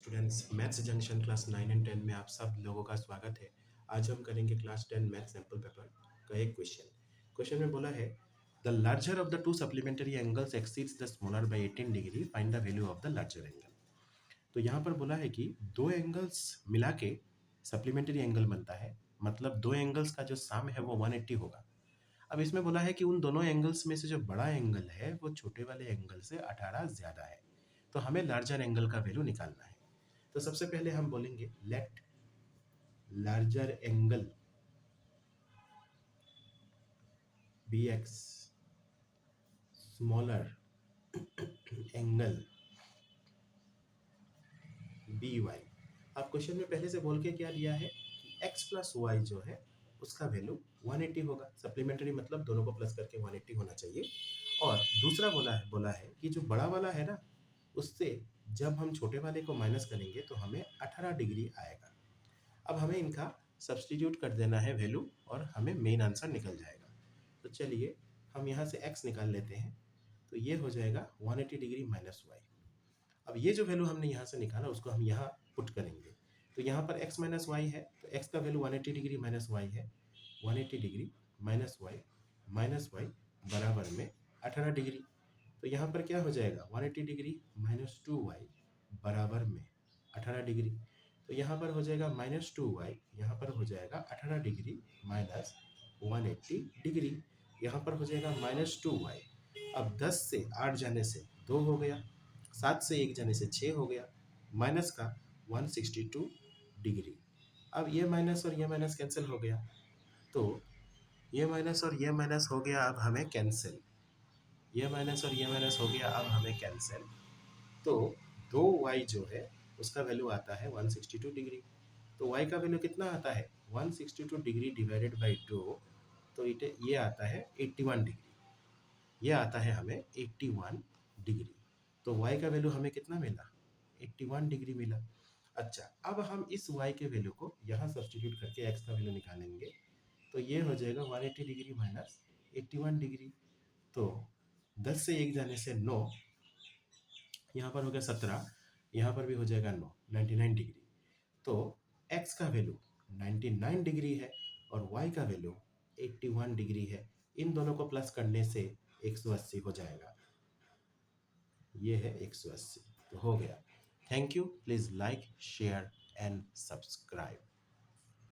Students, maths junction class 9 and 10 में आप सब लोगों का स्वागत है। आज हम करेंगे क्लास 10 मैथ सैम्पल पेपर का एक क्वेश्चन में बोला है the larger of the two supplementary angles exceeds the smaller by 18 degree, find the value of the larger angle. तो यहाँ पर बोला है कि दो एंगल्स मिला के सप्लीमेंट्री एंगल बनता है, मतलब दो एंगल्स का जो सम है वो 180 होगा। अब इसमें बोला है कि उन दोनों एंगल्स में से जो बड़ा एंगल है वो छोटे वाले एंगल से 18 ज़्यादा है, तो हमें लार्जर एंगल का वैल्यू निकालना है। तो सबसे पहले हम बोलेंगे let larger angle be x smaller angle be y. आप क्वेश्चन में पहले से बोल के क्या दिया है कि x प्लस वाई जो है उसका वैल्यू 180 होगा। सप्लीमेंट्री मतलब दोनों को प्लस करके 180 होना चाहिए। और दूसरा बोला है कि जो बड़ा वाला है ना, उससे जब हम छोटे वाले को माइनस करेंगे तो हमें 18 डिग्री आएगा। अब हमें इनका सब्स्टिट्यूट कर देना है वैल्यू और हमें मेन आंसर निकल जाएगा। तो चलिए हम यहाँ से x निकाल लेते हैं। तो ये हो जाएगा 180 डिग्री माइनस वाई। अब ये जो वैल्यू हमने यहाँ से निकाला उसको हम यहाँ पुट करेंगे। तो यहाँ पर x माइनस वाई है, तो x का वैल्यू 180 डिग्री माइनस वाई है। 180 डिग्री माइनस वाई बराबर में 18 डिग्री। तो यहाँ पर क्या हो जाएगा 180 डिग्री माइनस 2y बराबर में 18 डिग्री। तो यहाँ पर हो जाएगा माइनस 2y, यहाँ पर हो जाएगा 18 डिग्री माइनस 180 डिग्री, यहाँ पर हो जाएगा माइनस 2y। अब 10 से 8 जाने से 2 हो गया, 7 से 1 जाने से 6 हो गया, माइनस का 162 डिग्री। अब ये माइनस और ये माइनस कैंसिल हो गया, तो ये माइनस और ये माइनस हो गया अब हमें कैंसिल, ये माइनस और ये माइनस हो गया अब हमें कैंसिल। तो 2y जो है उसका वैल्यू आता है 162 डिग्री। तो y का वैल्यू कितना आता है 162 डिग्री डिवाइडेड बाई 2, तो ये आता है 81 डिग्री। ये आता है हमें 81 डिग्री। तो y का वैल्यू हमें कितना मिला 81 डिग्री मिला। अच्छा, अब हम इस y के वैल्यू को यहाँ सब्स्टिट्यूट करके x का वैल्यू निकालेंगे। तो ये हो जाएगा 180 डिग्री माइनस 81 डिग्री। तो 10 से 1 जाने से 9, यहाँ पर हो गया 17, यहाँ पर भी हो जाएगा 9, 99 डिग्री। तो x का वैल्यू 99 डिग्री है और y का वैल्यू 81 डिग्री है। इन दोनों को प्लस करने से 180 हो जाएगा। ये है 180, तो हो गया। Thank you. Please like, share and subscribe.